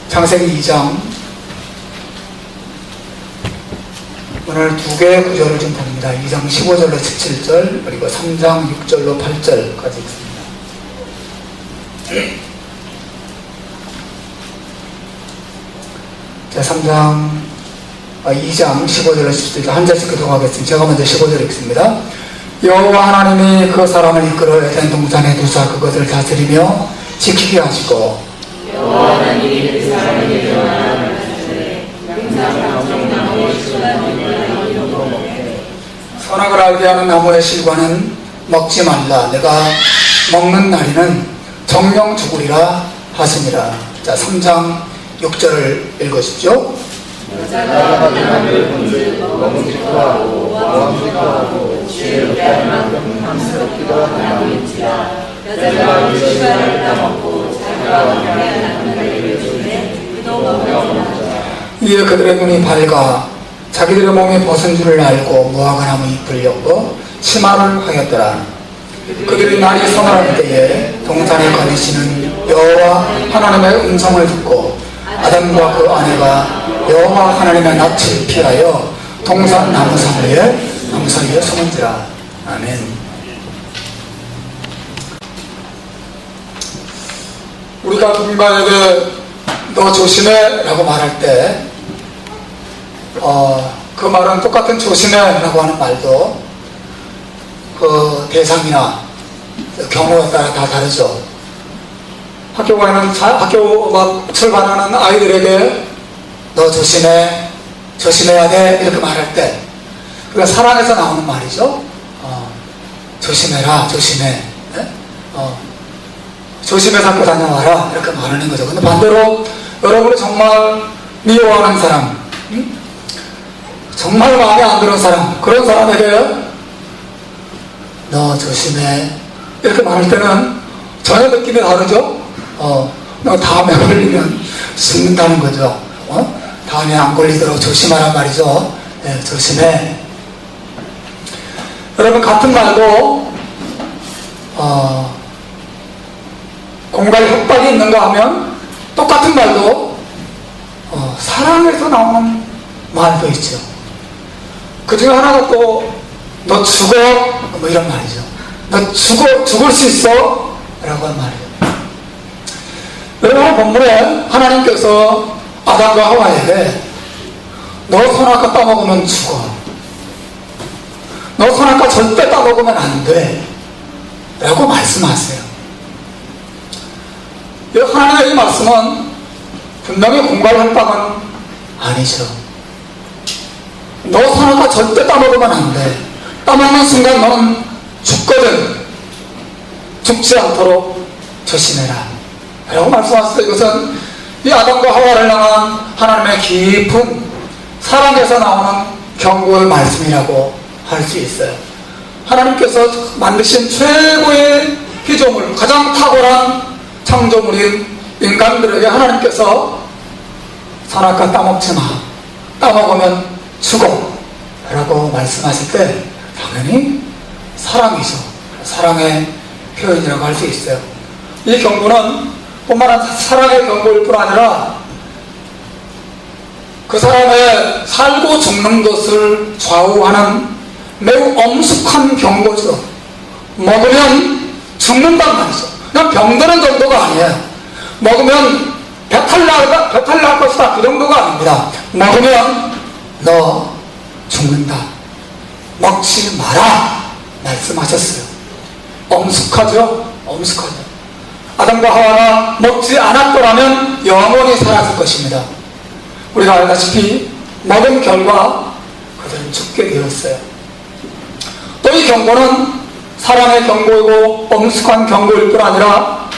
창세기 2장 오늘 두 개의 구절을 좀 봅니다. 2장 15절로 17절 그리고 3장 6절로 8절까지 있습니다. 자, 2장 15절로 17절 한 절씩 교독하겠습니다. 제가 먼저 15절 읽습니다. 여호와 하나님이 그 사람을 이끌어 에덴 동산에 두사 그것을 다스리며 지키게 하시고 여호와 하나님이 그 사람에게 명하여 가라사대 선악을 알게 하는 나무의 실과는 먹지 말라. 내가 먹는 날에는 정령 죽으리라 하시니라. 자, 3장 6절을 읽으십시오. 여자가 남을 본즉 먹음직도 하고 마음직도 하고 지혜롭게 할 만큼 탐스럽기도 하나니라. 여자가 그 실과를 따먹고 자기와 함께한 남편에게 주매 그도 먹으리라. 이에 그들의 눈이 밝아 자기들의 몸에 벗은 줄을 알고 무화과 나무 잎을 엮어 치마를 하였더라. 그들이 날이 서늘할 때에 동산에 거니시는 여호와 하나님의 음성을 듣고 아담과 그 아내가 여호와 하나님의 낯을 피하여 동산 나무 사이에 숨은지라. 아멘. 우리가 누군가에게 너 조심해 라고 말할 때 그 말은 똑같은 조심해 라고 하는 말도 그 대상이나 경우에 따라 다 다르죠. 학교 출발하는 아이들에게 너 조심해야 돼 이렇게 말할 때 그게 사랑에서 나오는 말이죠. 조심해라, 조심해. 조심해서 학교 다녀와라 이렇게 말하는 거죠. 근데 반대로 여러분이 정말 미워하는 사람, 정말 마음에 안 드는 사람, 그런 사람에게 너 조심해 이렇게 말할 때는 전혀 느낌이 다르죠. 너 다음에 걸리면 죽는다는 거죠. 다음에 안 걸리도록 조심하란 말이죠. 네, 조심해. 여러분, 같은 말도 공갈 협박이 있는가 하면 똑같은 말도 사랑에서 나오는 말도 있죠. 그 중에 하나가 또 너 죽어 뭐 이런 말이죠. 너 죽을 수 있어 라고 하는 말이에요. 여러분, 본문에 하나님께서 아담과 하와에게 너 선악과 따먹으면 죽어, 너 선악과 절대 따먹으면 안 돼 라고 말씀하세요. 하나님의 이 말씀은 분명히 공갈할 바는 아니죠. 너 선악과 절대 따먹으면 안 돼. 따먹는 순간 너는 죽거든. 죽지 않도록 조심해라 라고 말씀하셨어요. 이것은 이 아담과 하와를 향한 하나님의 깊은 사랑에서 나오는 경고의 말씀이라고 할 수 있어요. 하나님께서 만드신 최고의 피조물, 가장 탁월한 창조물인 인간들에게 하나님께서 선악과 따먹지 마, 따먹으면 죽어 라고 말씀하실 때 당연히 사랑이죠. 사랑의 표현이라고 할 수 있어요. 이 경고는 뿐만 사랑의 경고일 뿐 아니라 그 사람의 살고 죽는 것을 좌우하는 매우 엄숙한 경고죠. 먹으면 죽는단 말이죠. 그냥 병드는 정도가 아니에요. 먹으면 배탈 날 것이다 그 정도가 아닙니다. 먹으면 너 죽는다, 먹지 마라 말씀하셨어요. 엄숙하죠? 엄숙하죠. 아담과 하와가 먹지 않았더라면 영원히 살았을 것입니다. 우리가 알다시피 먹은 결과 그들은 죽게 되었어요. 또 이 경고는 사랑의 경고이고 엄숙한 경고일 뿐 아니라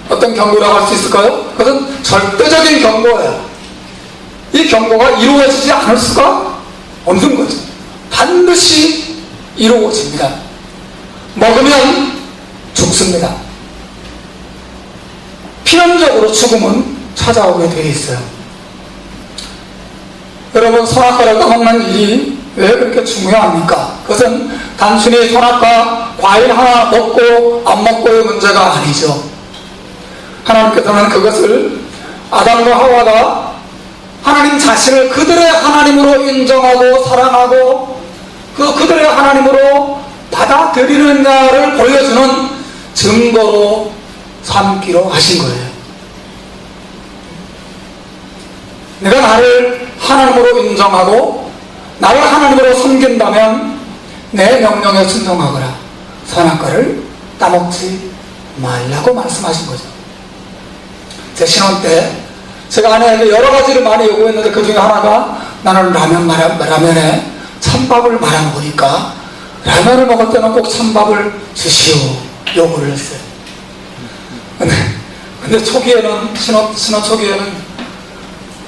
어떤 경고라고 할 수 있을까요? 그것은 절대적인 경고예요. 이 경고가 이루어지지 않을 수가 없는 거죠. 반드시 이루어집니다. 먹으면 죽습니다. 필연적으로 죽음은 찾아오게 되어 있어요. 여러분, 선악과를 따먹는 일이 왜 그렇게 중요합니까? 그것은 단순히 선악과 과일 하나 먹고 안 먹고의 문제가 아니죠. 하나님께서는 그것을 아담과 하와가 하나님 자신을 그들의 하나님으로 인정하고 사랑하고 그들의 하나님으로 받아들이느냐를 보여주는 증거로 삼기로 하신 거예요. 내가 나를 하나님으로 인정하고 나를 하나님으로 섬긴다면 내 명령에 순종하거라. 선악과를 따먹지 말라고 말씀하신 거죠. 제 신혼 때 제가 아내에게 여러 가지를 많이 요구했는데 그 중에 하나가 나는 라면에 찬밥을 말아 먹으니까 라면을 먹을 때는 꼭 찬밥을 주시오 요구를 했어요. 근데 초기에는 신혼 초기에는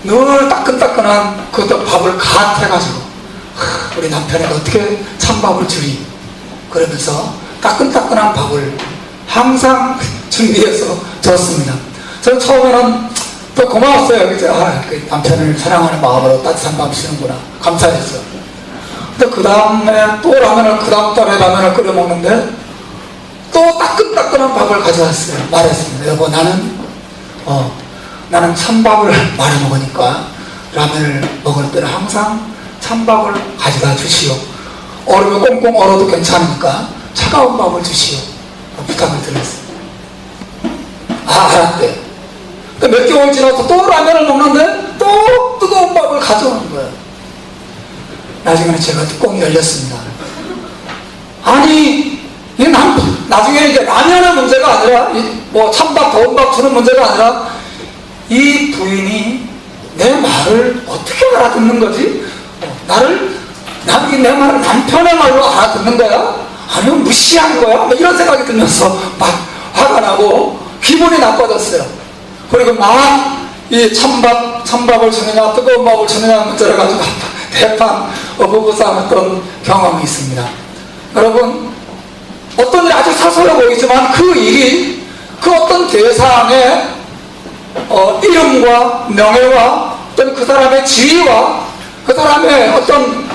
늘 따끈따끈한 그 밥을 갓 해가지고 우리 남편에게 어떻게 찬밥을 주리 그러면서 따끈따끈한 밥을 항상 준비해서 줬습니다. 저는 처음에는 또 고마웠어요. 그 남편을 사랑하는 마음으로 따뜻한 밥 주는구나 감사했어요. 근데 그 다음에 또 라면을 그 다음 달에 라면을 끓여 먹는데 또 따끈따끈한 밥을 가져왔어요. 말했습니다. 여보 나는 찬밥을 말아 먹으니까 라면을 먹을 때는 항상 찬밥을 가져다 주시오. 얼음이 꽁꽁 얼어도 괜찮으니까 차가운 밥을 주시오. 부탁을 드렸어요. 알았대. 몇 개월 지나서 또 라면을 먹는데 또 뜨거운 밥을 가져오는 거예요. 나중에는 제가 뚜껑이 열렸습니다. 아니 나중에 이제 라면의 문제가 아니라 뭐 찬밥 더운 밥 주는 문제가 아니라 이 부인이 내 말을 어떻게 알아듣는 거지? 내 말을 남편의 말로 알아듣는 거야? 아니면 무시하는 거야? 뭐 이런 생각이 들면서 막 화가 나고 기분이 나빠졌어요. 그리고 막 이 찬밥을 주느냐 뜨거운 밥을 주느냐 문제를 가지고 대판 부부싸움했던 경험이 있습니다. 여러분 어떤 일이 아주 사소해 보이지만 그 일이 그 어떤 대상의 이름과 명예와 어떤 그 사람의 지위와 그 사람의 어떤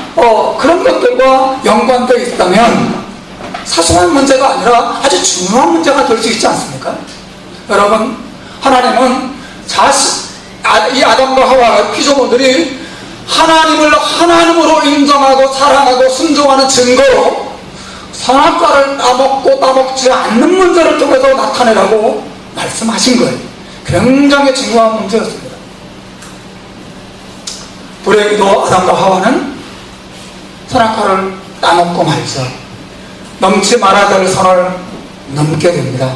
그런 것들과 연관되어 있다면 사소한 문제가 아니라 아주 중요한 문제가 될 수 있지 않습니까? 여러분 하나님은 이 아담과 하와 피조물들이 하나님을 하나님으로 인정하고 사랑하고 순종하는 증거로 선악과를 따먹지 않는 문제를 통해서 나타내라고 말씀하신 거예요. 굉장히 중요한 문제였습니다. 불행히도 아담과 하와는 선악과를 따먹고 말죠. 넘지 말아야 될 선을 넘게 됩니다.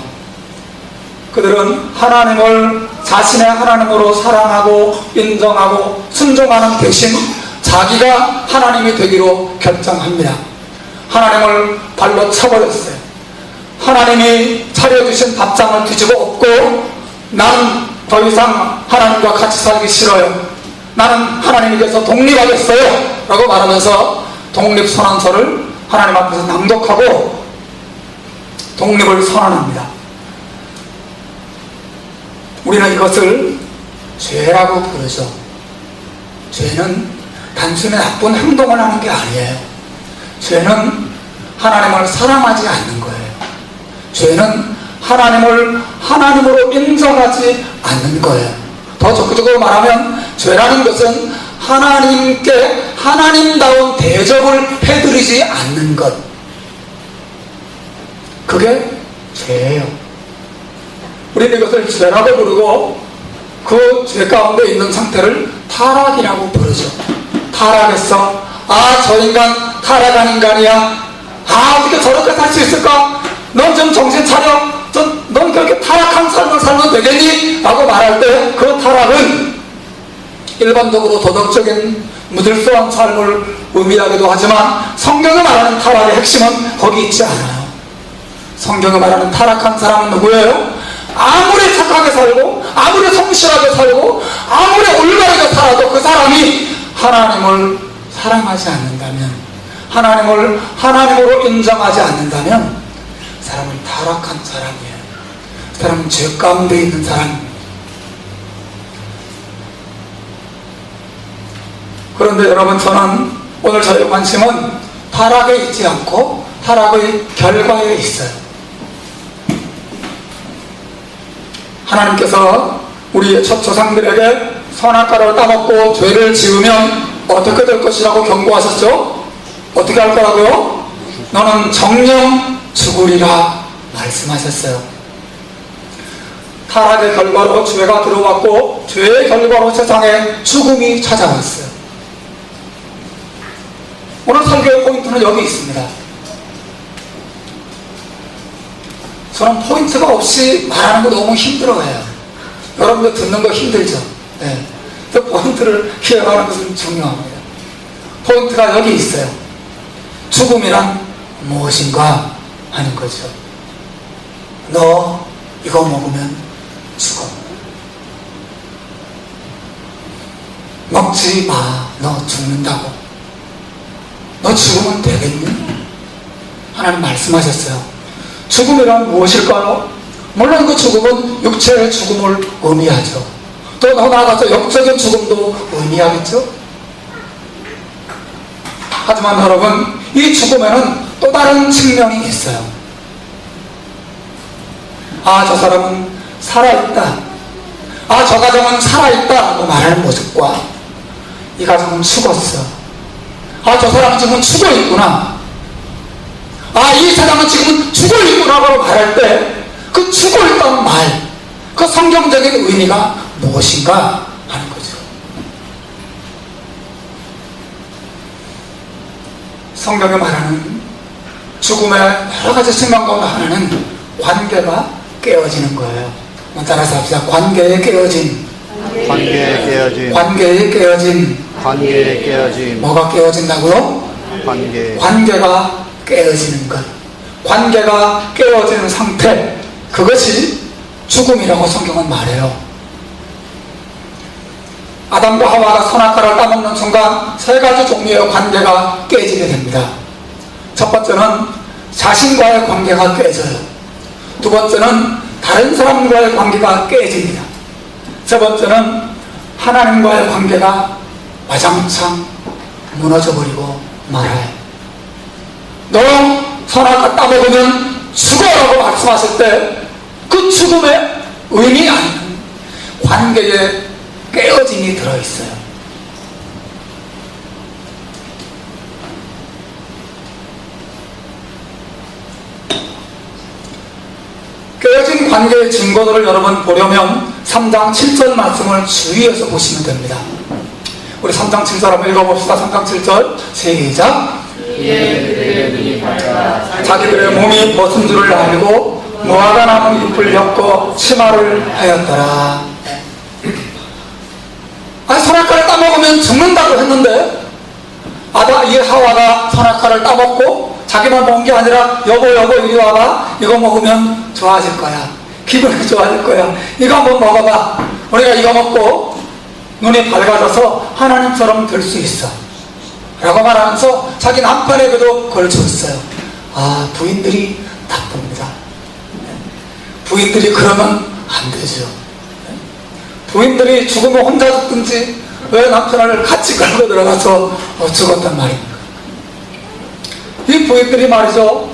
그들은 하나님을 자신의 하나님으로 사랑하고 인정하고 순종하는 대신 자기가 하나님이 되기로 결정합니다. 하나님을 발로 쳐버렸어요. 하나님이 차려주신 밥상을 뒤집어 엎고 나는 더 이상 하나님과 같이 살기 싫어요. 나는 하나님께서 독립하겠어요 라고 말하면서 독립선언서를 하나님 앞에서 낭독하고 독립을 선언합니다. 우리는 이것을 죄라고 부르죠. 죄는 단순히 나쁜 행동을 하는 게 아니에요. 죄는 하나님을 사랑하지 않는 거예요. 죄는 하나님을 하나님으로 인정하지 않는 거예요. 더 적극적으로 말하면 죄라는 것은 하나님께 하나님다운 대접을 해드리지 않는 것, 그게 죄예요. 우리는 이것을 죄라고 부르고 그 죄 가운데 있는 상태를 타락이라고 부르죠. 타락했어. 저 인간 타락한 인간이야. 어떻게 저렇게 살 수 있을까? 넌 좀 정신 차려. 넌 그렇게 타락한 삶을 살면 되겠니? 라고 말할 때 그 타락은 일반적으로 도덕적인 무질서한 삶을 의미하기도 하지만 성경이 말하는 타락의 핵심은 거기 있지 않아요. 성경이 말하는 타락한 사람은 누구예요? 아무리 착하게 살고 아무리 성실하게 살고 아무리 올바르게 살아도 그 사람이 하나님을 사랑하지 않는다면, 하나님을 하나님으로 인정하지 않는다면 그 사람은 타락한 사람이에요. 그 사람은 죄 가운데 있는 사람입니다. 그런데 여러분, 저는 오늘 저의 관심은 타락에 있지 않고 타락의 결과에 있어요. 하나님께서 우리 첫 조상들에게 선악과를 따먹고 죄를 지으면 어떻게 될 것이라고 경고하셨죠? 어떻게 할 거라고요? 너는 정령 죽으리라 말씀하셨어요. 타락의 결과로 죄가 들어왔고 죄의 결과로 세상에 죽음이 찾아왔어요. 오늘 설교의 포인트는 여기 있습니다. 저는 포인트가 없이 말하는 거 너무 힘들어해요. 여러분들 듣는 거 힘들죠? 네. 그 포인트를 기억하는 것은 중요합니다. 포인트가 여기 있어요. 죽음이란 무엇인가 하는 거죠. 너 이거 먹으면 죽어. 먹지 마. 너 죽는다고. 너 죽으면 되겠니? 하나님 말씀하셨어요. 죽음이란 무엇일까요? 물론 그 죽음은 육체의 죽음을 의미하죠. 또 나아가서 영적인 죽음도 의미하겠죠. 하지만 여러분, 이 죽음에는 또 다른 측면이 있어요. 아, 저 사람은 살아있다. 아, 저 가정은 살아있다 라고 말하는 모습과 이 가정은 죽었어. 아, 저 사람은 지금 죽어있구나. 아, 이 사람은 지금 죽어있구나 라고 말할 때 그 죽어있다는 말, 그 성경적인 의미가 무엇인가 하는 거죠. 성경이 말하는 죽음의 여러 가지 측면 가운데 하나는 관계가 깨어지는 거예요. 따라서 합시다. 관계에 깨어진. 관계에 깨어진. 관계에 깨어진. 관계에 깨어진. 뭐가 깨어진다고요? 관계가 깨어지는 것. 관계가 깨어지는 상태. 그것이 죽음이라고 성경은 말해요. 아담과 하와가 선악과를 따먹는 순간 세 가지 종류의 관계가 깨지게 됩니다. 첫 번째는 자신과의 관계가 깨져요. 두 번째는 다른 사람과의 관계가 깨집니다. 세 번째는 하나님과의 관계가 와장창 무너져버리고 말아요. 너 선악과 따먹으면 죽어라고 말씀하실 때 그 죽음의 의미 아닌 관계에 깨어짐이 들어있어요. 깨어진 관계의 증거들을 여러분 보려면 3장 7절 말씀을 주의해서 보시면 됩니다. 우리 3장 7절 한번 읽어봅시다. 3장 7절 시작. 자기들의 몸이 벗은 줄을 알고 무화과 나무 잎을 엮고 치마를 하였더라. 아니, 선악과를 따먹으면 죽는다고 했는데 이 하와가 선악과를 따먹고 자기만 먹은 게 아니라 여보 이리 와봐. 이거 먹으면 좋아질 거야. 기분이 좋아질 거야. 이거 한번 먹어봐. 우리가 이거 먹고 눈이 밝아져서 하나님처럼 될 수 있어 라고 말하면서 자기 남편에게도 그걸 줬어요. 아, 부인들이 나쁩니다. 부인들이 그러면 안 되죠. 부인들이 죽으면 혼자 죽든지 왜 남편을 같이 끌고 들어가서 죽었단 말입니까? 이 부인들이 말이죠.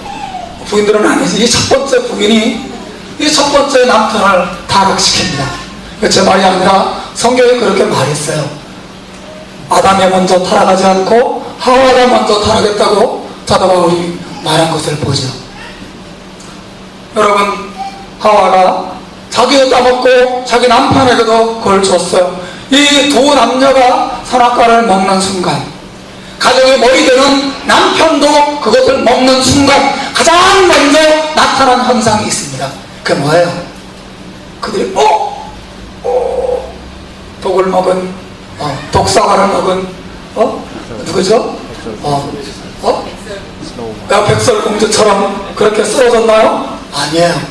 부인들은 아니지. 이 첫 번째 부인이 이 첫 번째 남편을 타락시킵니다. 제 말이 아니라 성경이 그렇게 말했어요. 아담이 먼저 타락하지 않고 하와가 먼저 타락했다고 사도 바울이 말한 것을 보죠. 여러분, 하와가 자기도 따먹고 자기 남편에게도 그걸 줬어요. 이 두 남녀가 선악과를 먹는 순간 가정의 머리 되는 남편도 그것을 먹는 순간 가장 먼저 나타난 현상이 있습니다. 그게 뭐예요? 그들이 독을 먹은 독사과를 먹은 누구죠? 백설공주처럼 그렇게 쓰러졌나요? 아니에요.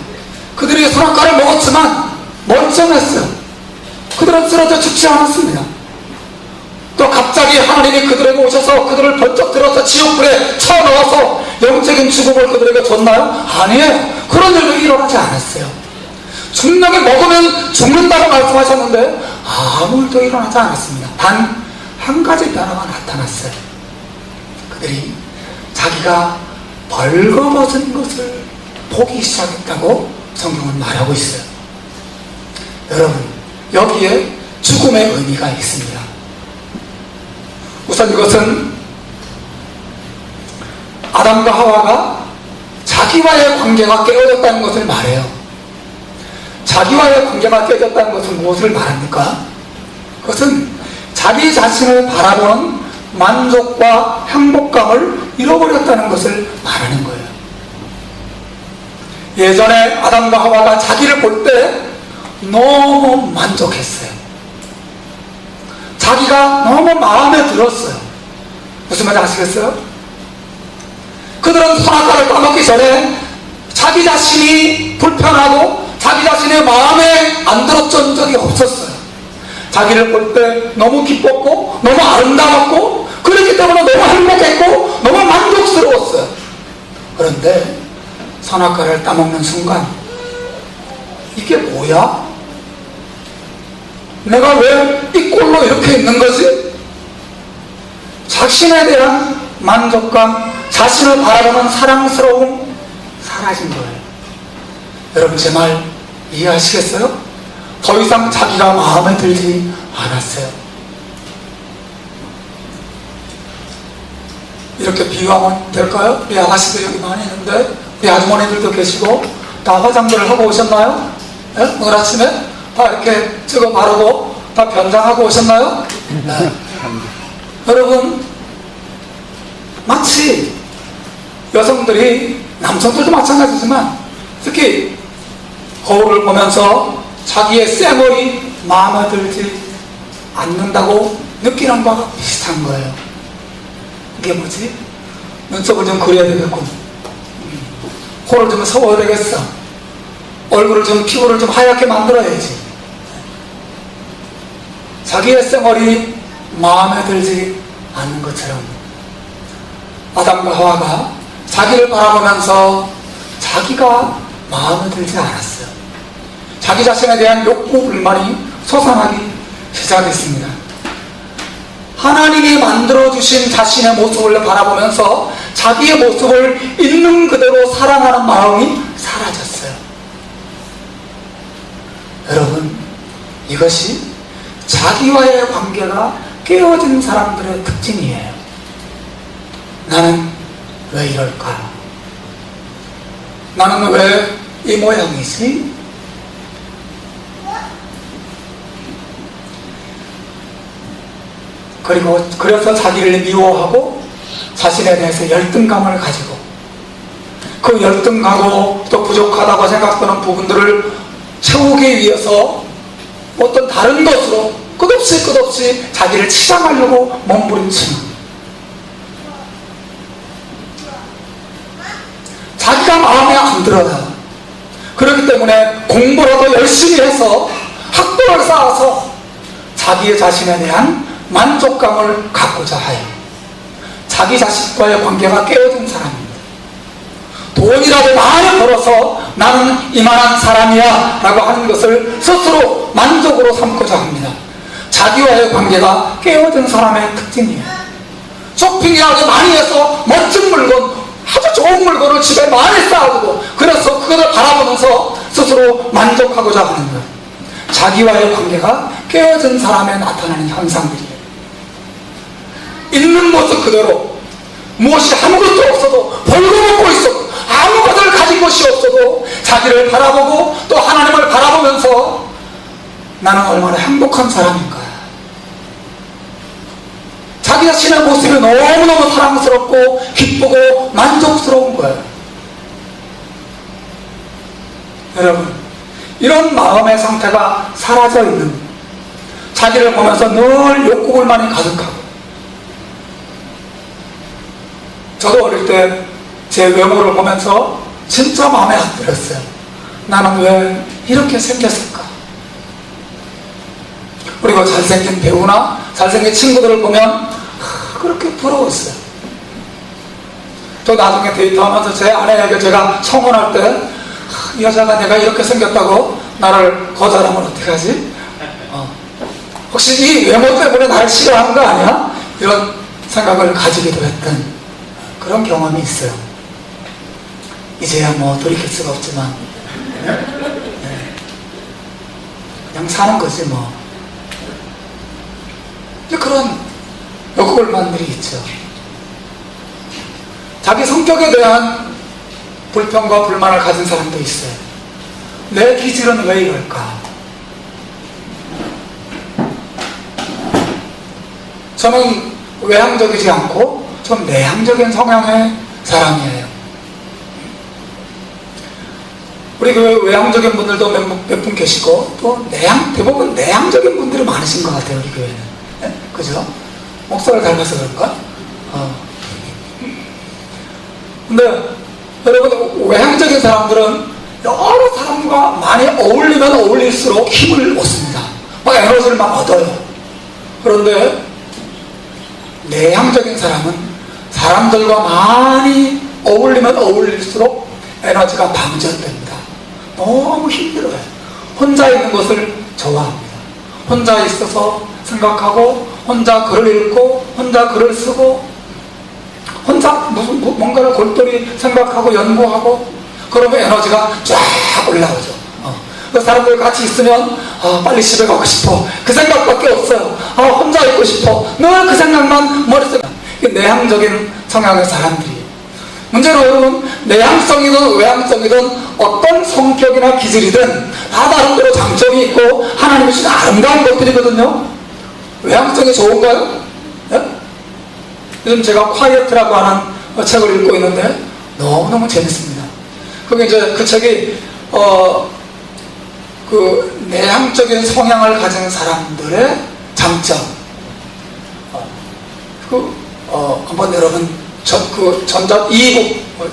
그들이 선악과를 먹었지만 멀쩡했어요. 그들은 쓰러져 죽지 않았습니다. 또 갑자기 하나님이 그들에게 오셔서 그들을 번쩍 들어서 지옥불에 쳐넣어서 영적인 죽음을 그들에게 줬나요? 아니에요. 그런 일도 일어나지 않았어요. 분명히 먹으면 죽는다고 말씀하셨는데 아무 일도 일어나지 않았습니다. 단 한 가지 변화가 나타났어요. 그들이 자기가 벌거벗은 것을 보기 시작했다고 성경은 말하고 있어요. 여러분, 여기에 죽음의 의미가 있습니다. 우선 이것은 아담과 하와가 자기와의 관계가 깨어졌다는 것을 말해요. 자기와의 관계가 깨어졌다는 것은 무엇을 말합니까? 그것은 자기 자신을 바라보는 만족과 행복감을 잃어버렸다는 것을 말하는 거예요. 예전에 아담과 하와가 자기를 볼 때 너무 만족했어요. 자기가 너무 마음에 들었어요. 무슨 말인지 아시겠어요? 그들은 선악과를 따먹기 전에 자기 자신이 불편하고 자기 자신의 마음에 안 들었던 적이 없었어요. 자기를 볼 때 너무 기뻤고 너무 아름다웠고 그렇기 때문에 너무 행복했고 너무 만족스러웠어요. 그런데 선악과를 따먹는 순간 이게 뭐야? 내가 왜 이 꼴로 이렇게 있는 거지? 자신에 대한 만족감, 자신을 바라보는 사랑스러움 사라진 거예요. 여러분 제 말 이해하시겠어요? 더 이상 자기가 마음에 들지 않았어요. 이렇게 비유하면 될까요? 우리 아가씨들 여기 많이 있는데 우리 아주머니들도 계시고 다 화장들을 하고 오셨나요? 네? 오늘 아침에 다 이렇게 찍어 바르고 다 변장하고 오셨나요? 네. 여러분 마치 여성들이, 남성들도 마찬가지지만 특히 거울을 보면서 자기의 쌩얼이 마음에 들지 않는다고 느끼는 바가 비슷한 거예요. 이게 뭐지? 눈썹을 좀 그려야 되겠군, 코를 좀 세워야 되겠어, 얼굴을 좀, 피부를 좀 하얗게 만들어야지. 자기의 쌩얼이 마음에 들지 않는 것처럼 아담과 하와가 자기를 바라보면서 자기가 마음에 들지 않았어요. 자기 자신에 대한 욕구, 불만이 솟아나기 시작했습니다. 하나님이 만들어주신 자신의 모습을 바라보면서 자기의 모습을 있는 그대로 사랑하는 마음이 사라졌어요. 여러분, 이것이 자기와의 관계가 깨어진 사람들의 특징이에요. 나는 왜 이럴까? 나는 왜 이 모양이지? 그래서 자기를 미워하고 자신에 대해서 열등감을 가지고 그 열등하고 또 부족하다고 생각하는 부분들을 채우기 위해서 어떤 다른 것으로 끝없이 자기를 치장하려고 몸부림치는, 자기가 마음에 안 들어요. 그렇기 때문에 공부라도 열심히 해서 학벌을 쌓아서 자기 자신에 대한 만족감을 갖고자 해요. 자기 자신과의 관계가 깨어진 사람입니다. 돈이라도 많이 벌어서 나는 이만한 사람이야 라고 하는 것을 스스로 만족으로 삼고자 합니다. 자기와의 관계가 깨어진 사람의 특징이에요. 쇼핑이라도 많이 해서 멋진 물건, 아주 좋은 물건을 집에 많이 쌓아두고 그래서 그것을 바라보면서 스스로 만족하고자 하는 것, 자기와의 관계가 깨어진 사람에 나타나는 현상들이에요. 있는 모습 그대로, 무엇이 아무것도 없어도, 벌거벗고 있어도, 아무것을 가진 것이 없어도 자기를 바라보고 또 하나님을 바라보면서 나는 얼마나 행복한 사람인가, 자기 자신의 모습이 너무너무 사랑스럽고 기쁘고 만족스러운 거예요. 여러분, 이런 마음의 상태가 사라져 있는, 자기를 보면서 늘 욕구불만이 가득하고, 저도 어릴 때 제 외모를 보면서 진짜 마음에 안 들었어요. 나는 왜 이렇게 생겼을까? 그리고 잘생긴 배우나 잘생긴 친구들을 보면 그렇게 부러웠어요. 또 나중에 데이트하면서 제 아내에게 제가 청혼할 때 이 여자가 내가 이렇게 생겼다고 나를 거절하면 어떡하지? 혹시 이 외모 때문에 나를 싫어하는 거 아니야? 이런 생각을 가지기도 했던 그런 경험이 있어요. 이제야 뭐 돌이킬 수가 없지만 그냥 사는 거지 뭐. 이제 그런 욕구불만들이 있죠. 자기 성격에 대한 불평과 불만을 가진 사람도 있어요. 내 기질은 왜 이럴까? 저는 외향적이지 않고 좀 내향적인 성향의 사람이에요. 우리 그 외향적인 분들도 몇 분 계시고 또 대부분 내향적인 분들이 많으신 것 같아요. 우리 교회는. 네? 그죠? 목사를 닮아서 그런가? 근데 여러분, 외향적인 사람들은 여러 사람과 많이 어울리면 어울릴수록 힘을 얻습니다. 막 에너지를 막 얻어요. 그런데 내향적인 사람은 사람들과 많이 어울리면 어울릴수록 에너지가 방전됩니다. 너무 힘들어요. 혼자 있는 것을 좋아합니다. 혼자 있어서 생각하고, 혼자 글을 읽고, 혼자 글을 쓰고, 혼자 뭔가를 골똘히 생각하고 연구하고, 그러면 에너지가 쫙 올라오죠. 그 사람들 같이 있으면 빨리 집에 가고 싶어. 그 생각밖에 없어요. 혼자 있고 싶어. 늘 그 생각만 머릿속에. 내향적인 성향의 사람들이. 문제는 여러분, 내향성이든 외향성이든 어떤 성격이나 기질이든 다 나름대로 장점이 있고 하나님이 주신 아름다운 것들이거든요. 외향성이 좋은가요? 네? 요즘 제가 콰이어트라고 하는 책을 읽고 있는데 너무너무 재밌습니다. 그게 이제 그 책이 그 내향적인 성향을 가진 사람들의 장점. 한번 여러분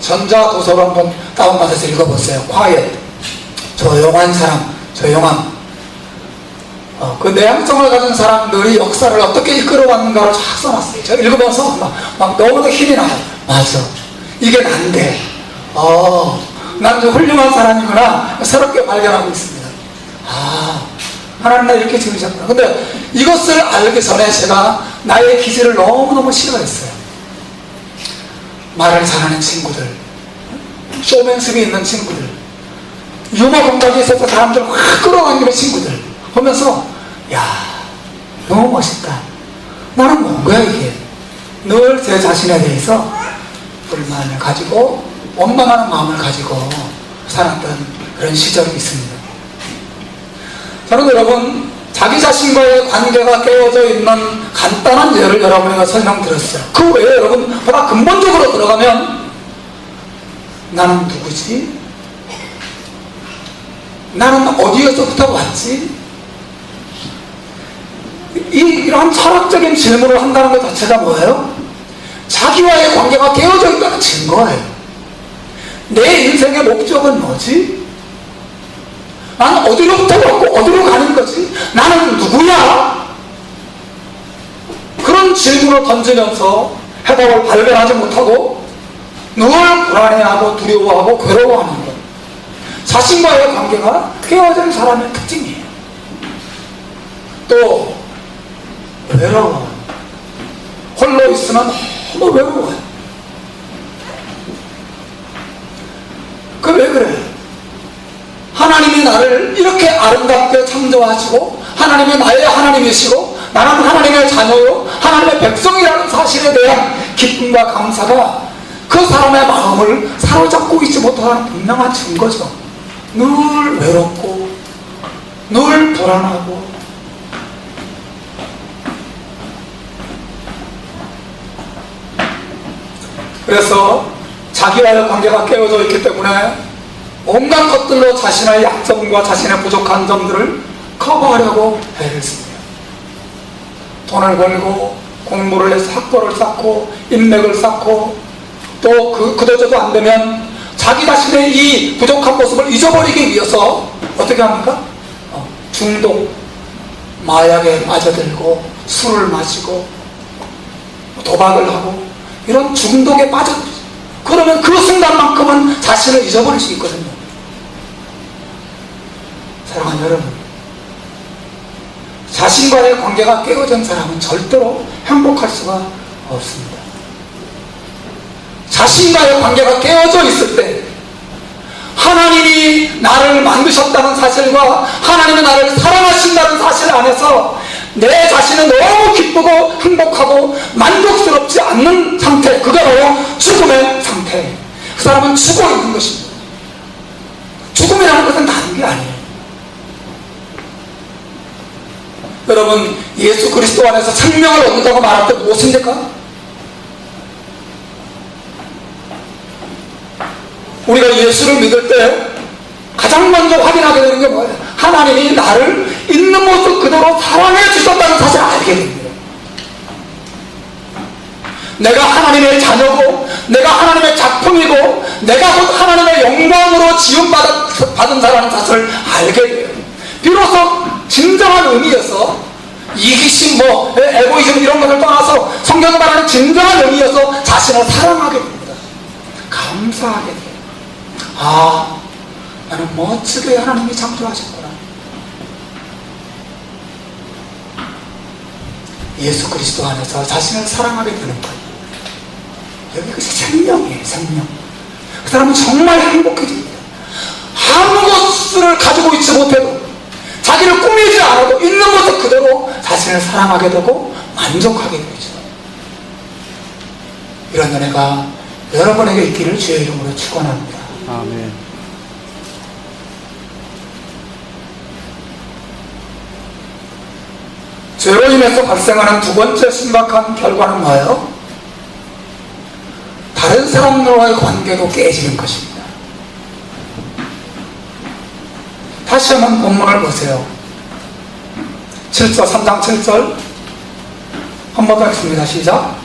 전자 도서를 한번 다운받아서 읽어보세요. quiet. 조용한 사람, 조용함. 그 내향성을 가진 사람들이 역사를 어떻게 이끌어왔는가를 쫙 써놨어요. 제가 읽으면서 막 너무나 힘이 나요. 맞아. 이게 난데. 난 좀 훌륭한 사람이구나. 새롭게 발견하고 있습니다. 하나님 나 이렇게 지으셨구나. 근데 이것을 알기 전에 제가 나의 기질을 너무너무 싫어했어요. 말을 잘하는 친구들, 쇼맨십이 있는 친구들, 유머 감각이 있어서 사람들 확 끌어당기는 친구들 보면서 야, 너무 멋있다. 나는 뭔가 이게 늘 제 자신에 대해서 불만을 가지고 원망하는 마음을 가지고 살았던 그런 시절이 있습니다. 저는 여러분, 자기 자신과의 관계가 깨어져 있는 간단한 예를 여러분에게 설명드렸어요. 그 외에 여러분 보다 근본적으로 들어가면 나는 누구지? 나는 어디에서부터 왔지? 이런 철학적인 질문을 한다는 것 자체가 뭐예요? 자기와의 관계가 깨어져 있다는 증거예요. 내 인생의 목적은 뭐지? 나는 어디로부터 왔고 어디로 가는 거지? 나는 누구야? 그런 질문을 던지면서 해답을 발견하지 못하고 늘 불안해하고 두려워하고 괴로워하는 것. 자신과의 관계가 깨어진 사람의 특징이에요. 또 외로워. 홀로 있으면 너무 외로워요. 그 왜 그래? 하나님이 나를 이렇게 아름답게 창조하시고 하나님이 나의 하나님이시고 나는 하나님의 자녀요 하나님의 백성이라는 사실에 대한 기쁨과 감사가 그 사람의 마음을 사로잡고 있지 못하는 분명한 증거죠. 늘 외롭고 늘 불안하고 그래서 자기와의 관계가 깨어져 있기 때문에 온갖 것들로 자신의 약점과 자신의 부족한 점들을 커버하려고 애를 씁니다. 돈을 벌고 공부를 해서 학벌을 쌓고 인맥을 쌓고 또 그도저도 안 되면 자기 자신의 이 부족한 모습을 잊어버리기 위해서 어떻게 합니까? 중독, 마약에 빠져들고 술을 마시고 도박을 하고 이런 중독에 빠져 그러면 그 순간만큼은 자신을 잊어버릴 수 있거든요. 사랑하는 여러분, 자신과의 관계가 깨어진 사람은 절대로 행복할 수가 없습니다. 자신과의 관계가 깨어져 있을 때 하나님이 나를 만드셨다는 사실과 하나님이 나를 사랑하신다는 사실 안에서 내 자신은 너무 기쁘고 행복하고 만족스럽지 않는 상태, 그게 바로 죽음의 상태. 그 사람은 죽어 있는 것입니다. 죽음이라는 것은 다른 게 아니에요. 여러분, 예수 그리스도 안에서 생명을 얻는다고 말할 때 무엇입니까? 우리가 예수를 믿을 때 가장 먼저 확인하게 되는 게 뭐예요? 하나님이 나를 있는 모습 그대로 사랑해 주셨다는 사실을 알게 됩니다. 내가 하나님의 자녀고, 내가 하나님의 작품이고, 내가 곧 하나님의 영광으로 지음받은 자라는 사실을 알게 돼요. 비로소 진정한 의미에서 이기심, 에고이즘 이런 것을 떠나서 성경을 말하는 진정한 의미에서 자신을 사랑하게 됩니다. 감사하게 돼요. 아, 나는 멋지게 하나님이 창조하셨구나. 예수 그리스도 안에서 자신을 사랑하게 되는 거예요. 여기 그것이 생명이에요, 생명. 그 사람은 정말 행복해집니다. 아무것을 가지고 있지 못해도, 자기를 꾸미지 않아도 있는 모습 그대로 자신을 사랑하게 되고 만족하게 되죠. 이런 은혜가 여러분에게 있기를 주의 이름으로 축원합니다. 아멘. 죄로 인해서 발생하는 두 번째 심각한 결과는 뭐예요? 다른 사람들과의 관계도 깨지는 것입니다. 다시 한번 본문을 보세요. 7절, 3장 7절 한번 더 하겠습니다. 시작.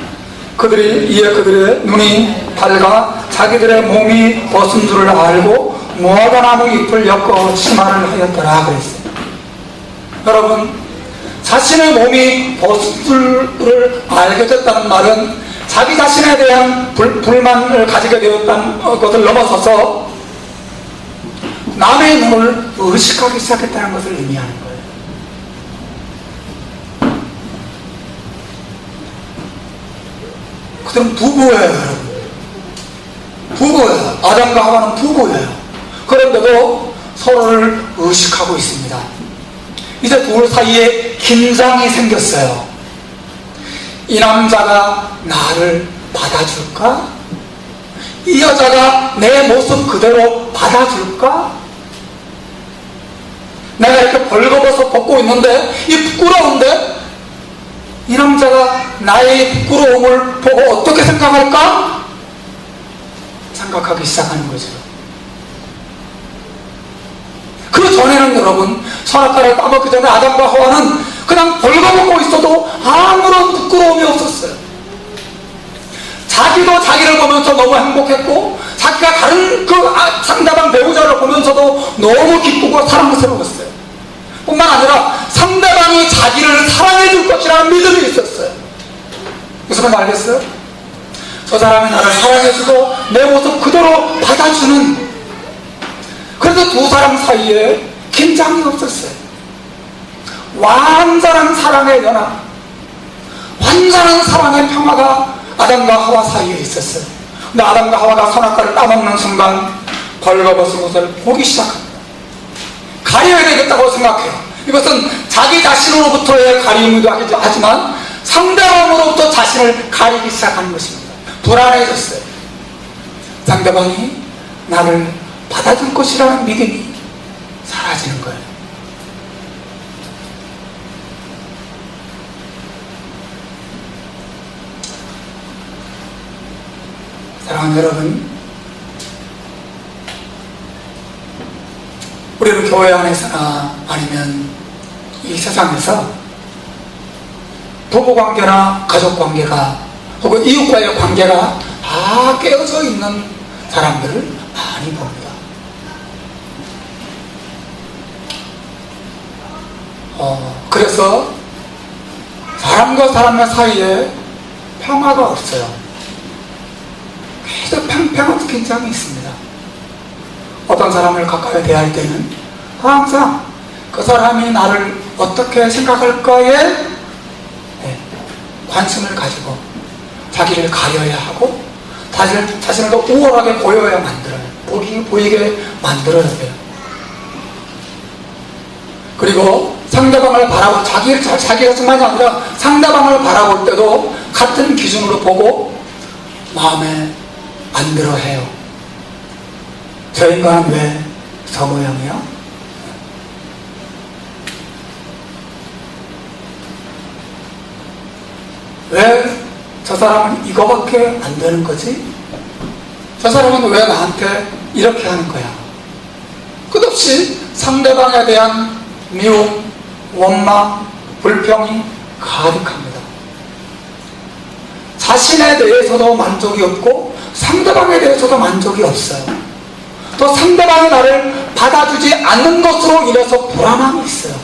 이에 그들의 눈이 밝아 자기들의 몸이 벗은 줄을 알고 무화과나무 잎을 엮어 치마를 하였더라 그랬어요. 여러분, 자신의 몸이 벗은 줄을 알게 됐다는 말은 자기 자신에 대한 불만을 가지게 되었다는 것을 넘어서서 남의 눈을 의식하기 시작했다는 것을 의미하는 거예요. 그들은 부부예요, 여러분. 부부예요. 아담과 하와는 부부예요. 그런데도 서로를 의식하고 있습니다. 이제 둘 사이에 긴장이 생겼어요. 이 남자가 나를 받아줄까? 이 여자가 내 모습 그대로 받아줄까? 내가 이렇게 벌거벗어 벗고 있는데, 이 부끄러운데, 이 남자가 나의 부끄러움을 보고 어떻게 생각할까? 생각하기 시작하는 거죠. 그 전에는 여러분, 선악과를 따먹기 전에 아담과 하와는 그냥 벌거벗고 있어도 아무런 부끄러움이 없었어요. 자기도 자기를 보면서 너무 행복했고, 자기가 다른 상대방 배우자를 보면서도 너무 기쁘고 사랑스러웠어요. 뿐만 아니라 상대방이 자기를 사랑해 줄 것이라는 믿음이 있었어요. 무슨 말인지 알겠어요? 저 사람이 나를 사랑해 주고 내 모습 그대로 받아주는, 그래서 두 사람 사이에 긴장이 없었어요. 완전한 사랑의 연합, 완전한 사랑의 평화가 아담과 하와 사이에 있었어요. 근데 아담과 하와가 선악과를 따먹는 순간 벌거벗은 것을 보기 시작합니다. 가려야 되겠다고 생각해요. 이것은 자기 자신으로부터의 가림이기도 하지만 상대방으로부터 자신을 가리기 시작하는 것입니다. 불안해졌어요. 상대방이 나를 받아줄 것이라는 믿음이 사라지는 거예요. 사랑하는 여러분, 우리는 교회 안에서나 아니면 이 세상에서 부부관계나 가족관계가 혹은 이웃과의 관계가 다 깨어져 있는 사람들을 많이 봅니다. 그래서 사람과 사람의 사이에 평화가 없어요. 계속 팽팽한 긴장이 있습니다. 어떤 사람을 가까이 대할 때는 항상 그 사람이 나를 어떻게 생각할까에 관심을 가지고 자기를 가려야 하고 자신을 더 우월하게 보여야 만들어요. 보이게 만들어야 돼요. 그리고 상대방을 바라볼, 자기가뿐만이 아니라 상대방을 바라볼 때도 같은 기준으로 보고 마음에 안 들어 해요. 저 인간은 왜 저 모양이야? 왜 저 사람은 이거밖에 안 되는 거지? 저 사람은 왜 나한테 이렇게 하는 거야? 끝없이 상대방에 대한 미움, 원망, 불평이 가득합니다. 자신에 대해서도 만족이 없고 상대방에 대해서도 만족이 없어요. 또 상대방이 나를 받아주지 않는 것으로 인해서 불안함이 있어요.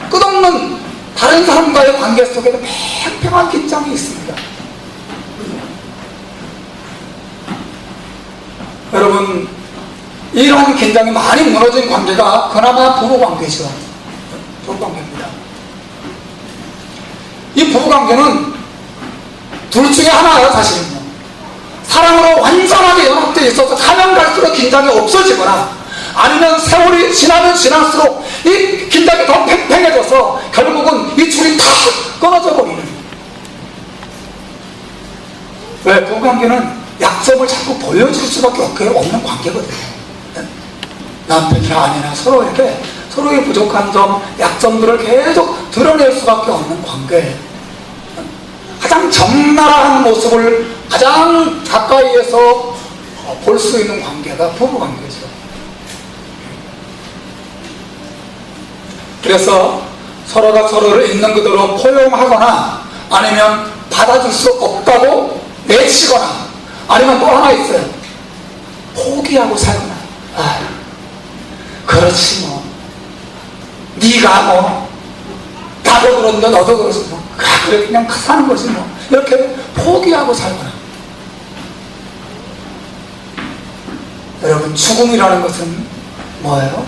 끝없는 다른 사람과의 관계 속에도 팽팽한 긴장이 있습니다. 여러분, 이러한 긴장이 많이 무너진 관계가 그나마 부부관계죠. 부부관계입니다. 이 부부관계는 둘 중에 하나예요, 사실은요. 사랑으로 완전하게 연합되어 있어서 가면 갈수록 긴장이 없어지거나, 아니면 세월이 지나면 지날수록 이 긴장이 더 팽팽해져서 결국은 이 줄이 다 끊어져 버리는. 왜? 부부관계는 약점을 자꾸 보여줄 수밖에 없는 관계거든요. 남편이나 아내나 서로 이렇게 서로의 부족한 점, 약점들을 계속 드러낼 수밖에 없는 관계예요. 가장 적나라한 모습을 가장 가까이에서 볼 수 있는 관계가 부부관계죠. 그래서 서로가 서로를 있는 그대로 포용하거나 아니면 받아줄 수 없다고 내치거나, 아니면 또 하나 있어요. 포기하고 살거나. 아, 그렇지 뭐. 네가 뭐 나도 그런데 너도 그렇지 뭐. 그래 그냥 사는 거지 뭐. 이렇게 포기하고 살거나. 여러분, 죽음이라는 것은 뭐예요?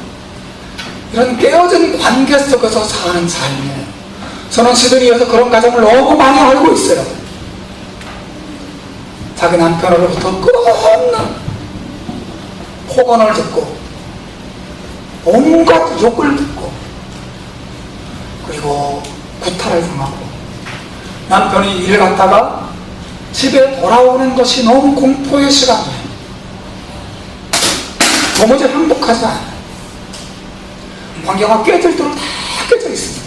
이런 깨어진 관계 속에서 사는 삶이에요. 저는 시드니에서 그런 가정을 너무 많이 알고 있어요. 자기 남편으로부터 끝없는 폭언을 듣고 온갖 욕을 듣고 그리고 구타를 당하고, 남편이 일 갔다가 집에 돌아오는 것이 너무 공포의 시간이에요. 도무지 행복하지 않아요. 관계가 깨질 대로 다 깨져 있습니다.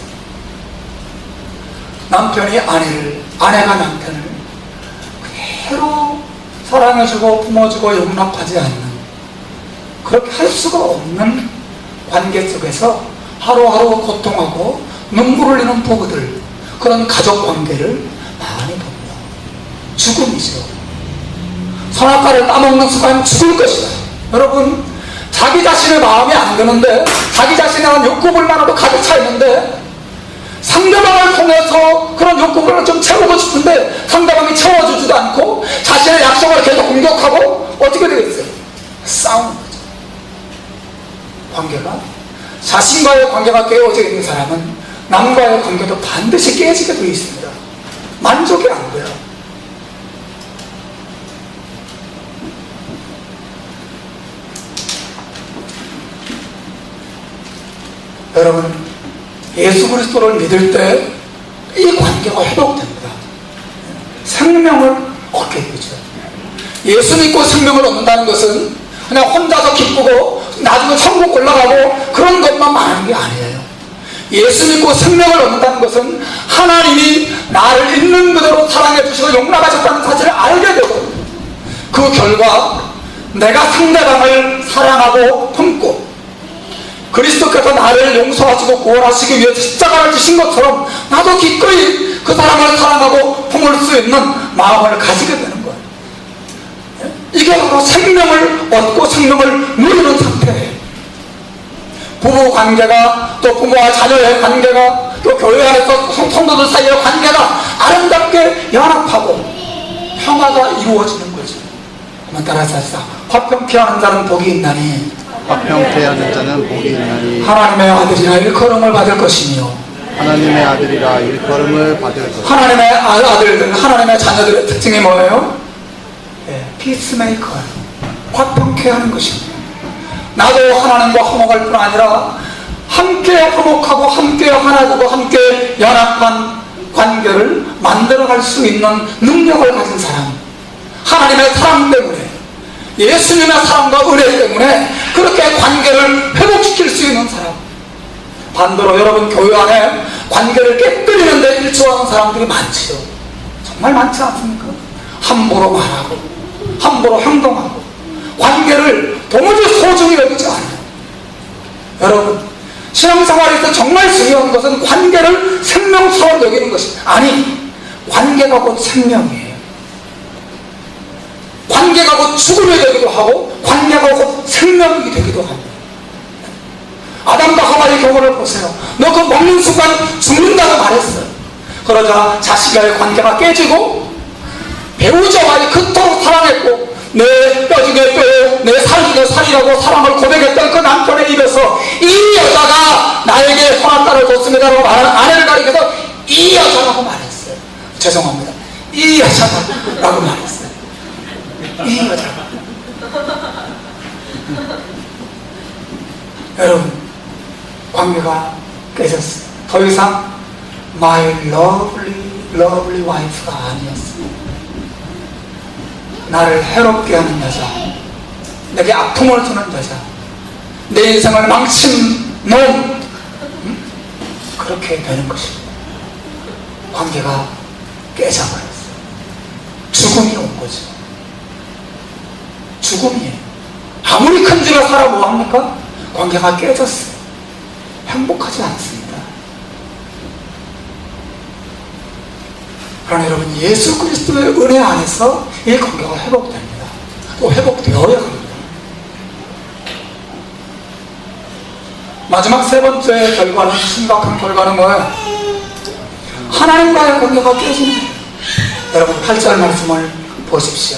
남편이 아내가 남편을 그대로 사랑해주고 품어주고 용납하지 않는, 그렇게 할 수가 없는 관계 속에서 하루하루 고통하고 눈물을 흘리는 부부들, 그런 가족 관계를 많이 봅니다. 죽음이죠. 선악과를 따먹는 순간 죽을 것이다. 여러분, 자기 자신의 마음이 안 드는데, 자기 자신에 대한 욕구불만으로 가득 차 있는데, 상대방을 통해서 그런 욕구를 좀 채우고 싶은데 상대방이 채워주지도 않고 자신의 약속을 계속 공격하고, 어떻게 되겠어요? 싸우는 거죠. 관계가, 자신과의 관계가 깨어져 있는 사람은 남과의 관계도 반드시 깨지게 되어 있습니다. 만족이 안 돼요. 여러분, 예수 그리스도를 믿을 때 이 관계가 회복됩니다. 생명을 얻게 되죠. 예수 믿고 생명을 얻는다는 것은 그냥 혼자서 기쁘고 나중에 천국 올라가고 그런 것만 말하는 게 아니에요. 예수 믿고 생명을 얻는다는 것은 하나님이 나를 있는 그대로 사랑해 주시고 용납하셨다는 사실을 알게 되고, 그 결과 내가 상대방을 사랑하고 품고 그리스도께서 나를 용서하시고 구원하시기 위해 십자가를 지신 것처럼 나도 기꺼이 그 사람을 사랑하고 품을 수 있는 마음을 가지게 되는 거예요. 이게 바로 생명을 얻고 생명을 누리는 상태예요. 부부 관계가, 또 부모와 자녀의 관계가, 또 교회 안에서 성도들 사이의 관계가 아름답게 연합하고 평화가 이루어지는 거죠. 한번 따라서 합시다. 화평 피하는 자는 복이 있나니 화평 피하는 자는 복이 있나니 하나님의 아들이라 일컬음을 받을 것이며, 하나님의 아들이라 일컬음을 받을 것이며. 하나님의 아들들, 하나님의 자녀들의 특징이 뭐예요? 피스메이커, 화평케 하는 것입니다. 나도 하나님과 화목할 뿐 아니라 함께 화목하고 함께 하나되고 함께 연합한 관계를 만들어갈 수 있는 능력을 가진 사람, 하나님의 사랑 때문에, 예수님의 사랑과 은혜 때문에 그렇게 관계를 회복시킬 수 있는 사람. 반대로 여러분 교회 안에 관계를 깨뜨리는 데 일조하는 사람들이 많지요. 정말 많지 않습니까? 함부로 말하고 함부로 행동하고 관계를 도무지 소중히 여기지 않아요. 여러분, 신앙생활에서 정말 중요한 것은 관계를 생명처럼 여기는 것입니다. 아니, 관계가 곧 생명이에요. 관계가 곧 죽음이 되기도 하고 관계가 곧 생명이 되기도 합니다. 아담과 하와의 경우를 보세요. 너 그거 먹는 순간 죽는다고 말했어요. 그러자 자식과의 관계가 깨지고 배우자와의 그토록 사랑했고 내 뼈 중에 뼈, 내 살 중에 살이라고 사랑을 고백했던 그 남편의 입에서 이 여자가 나에게 선악과를 줬습니다라고 말하는 아내를 가리켜서 이 여자라고 말했어요. 죄송합니다. 이 여자라고 말했어요. 이 여자가. 여러분, 관계가 깨졌어요. 더 이상 my lovely wife가 아니었어요. 나를 해롭게 하는 여자, 내게 아픔을 주는 여자, 내 인생을 망친 놈, 그렇게 되는 것입니다. 관계가 깨져버렸어요. 죽음이 온 거죠. 죽음이에요. 아무리 큰 집에 살아 뭐합니까? 관계가 깨졌어요. 행복하지 않습니다. 그러나 여러분, 예수 그리스도의 은혜 안에서 이 관계가 회복됩니다. 또 회복되어야 합니다. 마지막 세 번째 결과는, 심각한 결과는 뭐예요? 하나님과의 관계가 깨지는 거예요. 여러분, 8절 말씀을 보십시오.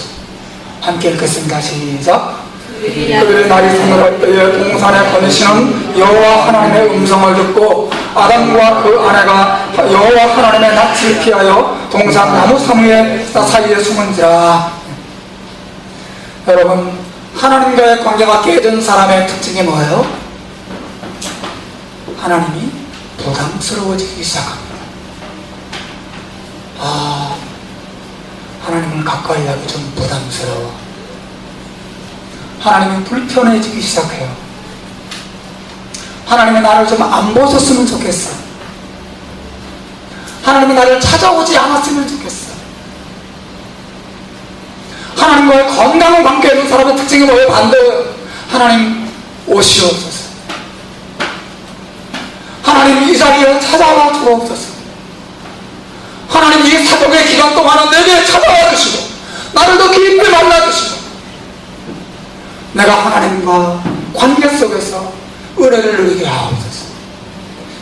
함께 읽겠습니다. 시작. 그들이 날이 서늘할 때에 동산에 거니시는 여호와 하나님의 음성을 듣고 아담과 그 아내가 여호와 하나님의 낯을 피하여 동산 나무 사무의 사이에 숨은지라. 여러분, 하나님과의 관계가 깨진 사람의 특징이 뭐예요? 하나님이 부담스러워지기 시작합니다. 하나님을 가까이 하기 좀 부담스러워. 하나님이 불편해지기 시작해요. 하나님이 나를 좀 안 보셨으면 좋겠어. 하나님이 나를 찾아오지 않았으면 좋겠어. 하나님과의 건강한 관계에 있는 사람의 특징이 뭐예요? 반대예요. 하나님 오시옵소서. 하나님 이 자리에 찾아와 주옵소서. 하나님 이 사역의 기간 동안은 내게 찾아와 주시고 나를 더 깊이 만나 주시고 내가 하나님과 관계 속에서 은혜를 누리게 하옵소서.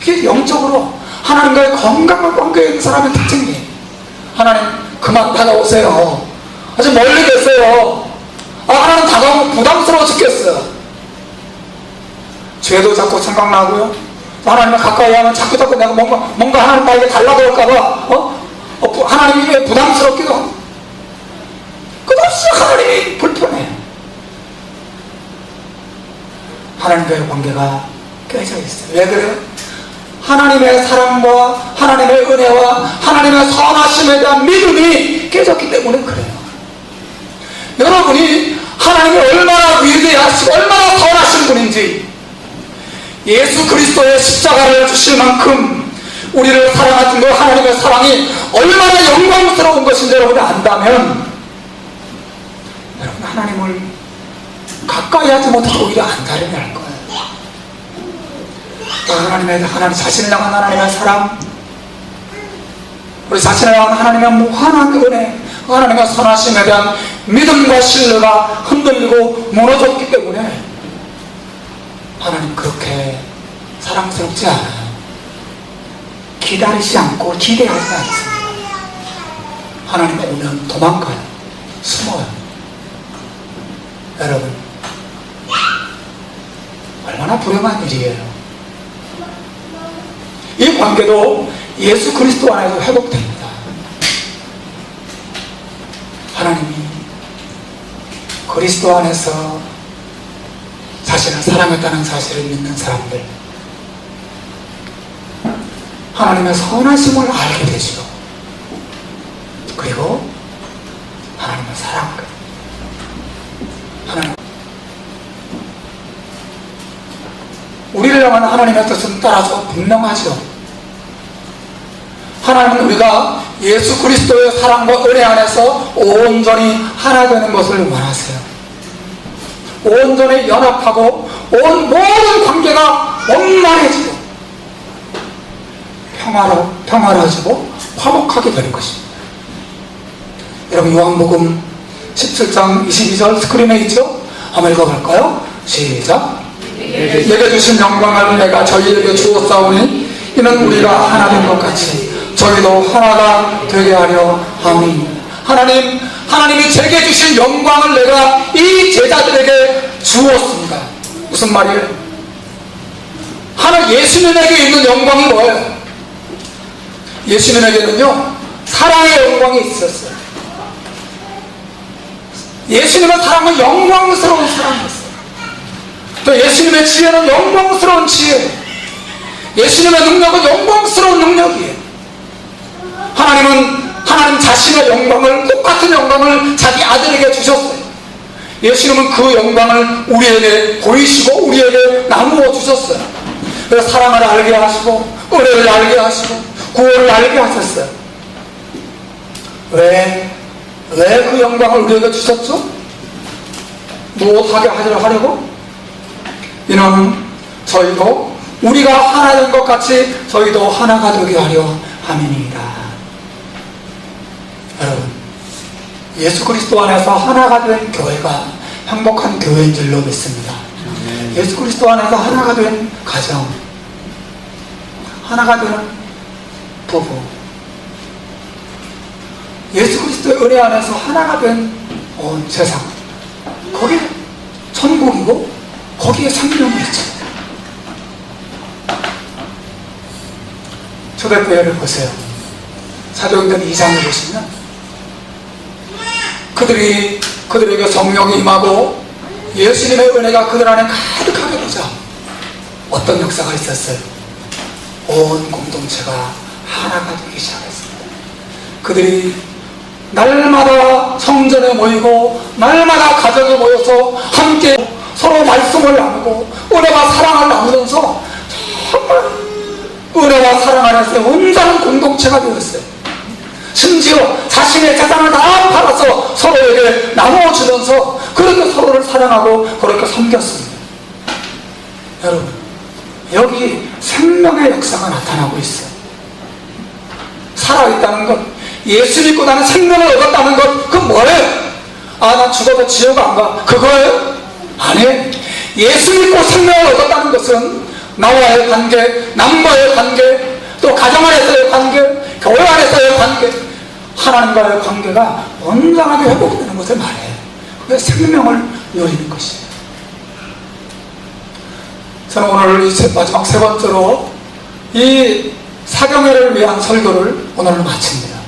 그게 영적으로 하나님과의 건강한 관계에 있는 사람의 특징이에요. 하나님 그만 다가오세요. 아직 멀리 계세요. 하나님 다가오면 부담스러워 죽겠어요. 죄도 자꾸 생각나고요. 하나님을 가까이 하면 자꾸 내가 뭔가 하나님 나에게 달라고 할까봐 하나님이 부담스럽기도 하고 끝없이 하나님이 불편해요. 하나님과의 관계가 깨져 있어요. 왜 그래요? 하나님의 사랑과 하나님의 은혜와 하나님의 선하심에 대한 믿음이 깨졌기 때문에 그래요. 여러분이 하나님이 얼마나 위대하시고 얼마나 선하신 분인지, 예수 그리스도의 십자가를 주실 만큼 우리를 사랑하신 그 하나님의 사랑이 얼마나 영광스러운 것인지 여러분이 안다면, 여러분 하나님을 가까이 하지 못하고 오히려 안다름이 할 거예요. 하나님 자신을 향한 하나님의 사랑, 우리 자신을 향한 하나님의 무한한 은혜, 하나님의 선하심에 대한 믿음과 신뢰가 흔들리고 무너졌기 때문에 하나님 그렇게 사랑스럽지 않아요. 기다리지 않고 기대하지 않습니다. 하나님 오면 도망가요. 숨어요. 여러분, 얼마나 불행한 일이에요. 이 관계도 예수 그리스도 안에서 회복됩니다. 하나님이 그리스도 안에서 자신을 사랑했다는 사실을 믿는 사람들, 하나님의 선하심을 알게 되죠. 그리고 하나님을 사랑하게. 하나님, 우리를 향한 하나님의 뜻은 따라서 분명하죠. 하나님은 우리가 예수 그리스도의 사랑과 은혜 안에서 온전히 하나 되는 것을 원하세요. 온전히 연합하고 모든 관계가 원만해지고 평화로워지고 화목하게 되는 것입니다. 여러분, 요한복음 17장 22절 스크린에 있죠? 한번 읽어볼까요? 시작. 내게 주신 영광을 내가 저희에게 주었사오니 이는 우리가 하나 된 것 같이 저희도 하나가 되게 하려 함이니. 하나님이 제게 주신 영광을 내가 이 제자들에게 주었습니다. 무슨 말이에요? 예수님에게 있는 영광이 뭐예요? 예수님에게는요, 사랑의 영광이 있었어요. 예수님의 사랑은 영광스러운 사랑이었어요. 또 예수님의 지혜는 영광스러운 지혜, 예수님의 능력은 영광스러운 능력이에요. 하나님 자신의 영광을, 똑같은 영광을 자기 아들에게 주셨어요. 예수님은 그 영광을 우리에게 보이시고 우리에게 나누어 주셨어요. 그래서 사랑을 알게 하시고 은혜를 알게 하시고 구원을 알게 하셨어요. 왜 그 영광을 우리에게 주셨죠? 무엇하게 하려고? 이는 저희도 우리가 하나 된 것 같이 저희도 하나가 되게 하려 함이니이다. 여러분, 예수 그리스도 안에서 하나가 된 교회가 행복한 교회인 줄로 믿습니다. 예수 그리스도 안에서 하나가 된 가정, 하나가 되는 부부, 예수 그리스도의 은혜 안에서 하나가 된 온 세상, 거기 천국이고 거기에 생명이 있습니다. 초대교회를 보세요. 사도행전 2장을 보시면 그들에게 성령이 임하고 예수님의 은혜가 그들 안에 가득하게 되자 어떤 역사가 있었어요? 온 공동체가 하나가 되기 시작했습니다. 그들이 날마다 성전에 모이고 날마다 가정에 모여서 함께 서로 말씀을 나누고 은혜와 사랑을 나누면서 정말 은혜와 사랑 안에서 온전한 공동체가 되었어요. 심지어 자신의 재산을 다 팔아서 서로에게 나누어주면서 그렇게 서로를 사랑하고 그렇게 섬겼습니다. 여러분, 여기 생명의 역사가 나타나고 있어요. 살아있다는 것, 예수 믿고 나는 생명을 얻었다는 것, 그건 뭐예요? 나 죽어도 지옥 안 가, 그거예요? 아니에요. 예수 믿고 생명을 얻었다는 것은 나와의 관계, 남과의 관계, 또 가정 안에서의 관계, 교회 안에서의 관계, 하나님과의 관계가 온전하게 회복되는 것을 말해요. 그게 생명을 누리는 것이에요. 저는 오늘 마지막 세 번째로 이 사경회를 위한 설교를 오늘 마칩니다.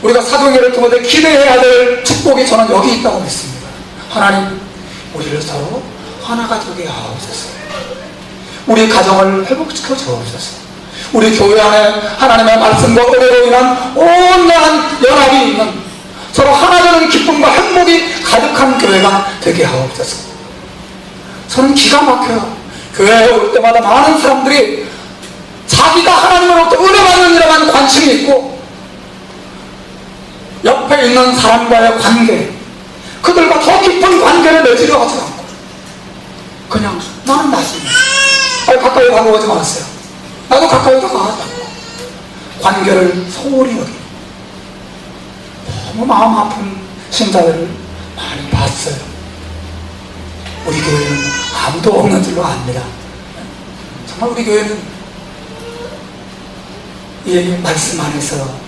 우리가 사경회를 통해 기대해야 될 축복이 저는 여기 있다고 믿습니다. 하나님, 우리를 서로 하나가 되게 하옵소서. 우리 가정을 회복시켜 주옵소서. 우리 교회 안에 하나님의 말씀과 은혜로 인한 온전한 연합이 있는, 서로 하나 되는 기쁨과 행복이 가득한 교회가 되게 하옵소서. 저는 기가 막혀요. 교회에 올 때마다 많은 사람들이 자기가 하나님으로부터 은혜 받는 일에만 관심이 있고 옆에 있는 사람과의 관계, 그들과 더 깊은 관계를 맺으려 하지 않고 그냥 나는 나지, 가까이 다가오지 마세요, 나도 가까이 다가가지 않고 관계를 소홀히 여기고 너무 마음 아픈 신자들을 많이 봤어요. 우리 교회는 아무도 없는 줄로 압니다. 정말 우리 교회는 이 말씀 안에서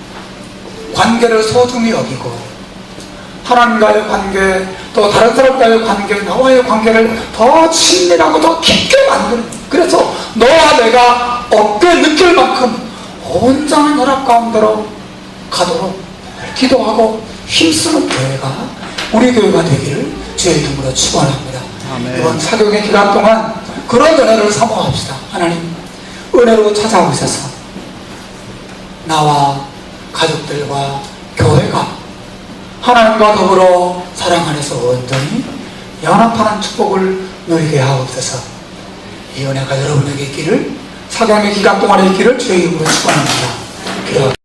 관계를 소중히 여기고 하나님과의 관계, 또 다른 사람과의 관계, 나와의 관계를 더 친밀하고 더 깊게 만드는, 그래서 너와 내가 어깨 느낄 만큼 온전한 연합 가운데로 가도록 기도하고 힘쓰는 교회가 우리 교회가 되기를 주의 이름으로 축원합니다. 아멘. 이번 사경의 기간 동안 그런 은혜를 사모합시다. 하나님 은혜로 찾아오셔서 나와 가족들과 교회가 하나님과 더불어 사랑 안에서 온전히 연합하는 축복을 누리게 하옵소서. 이 은혜가 여러분에게 있기를, 사경의 기간 동안에 있기를 주의 이름으로 축원합니다. 기도합니다.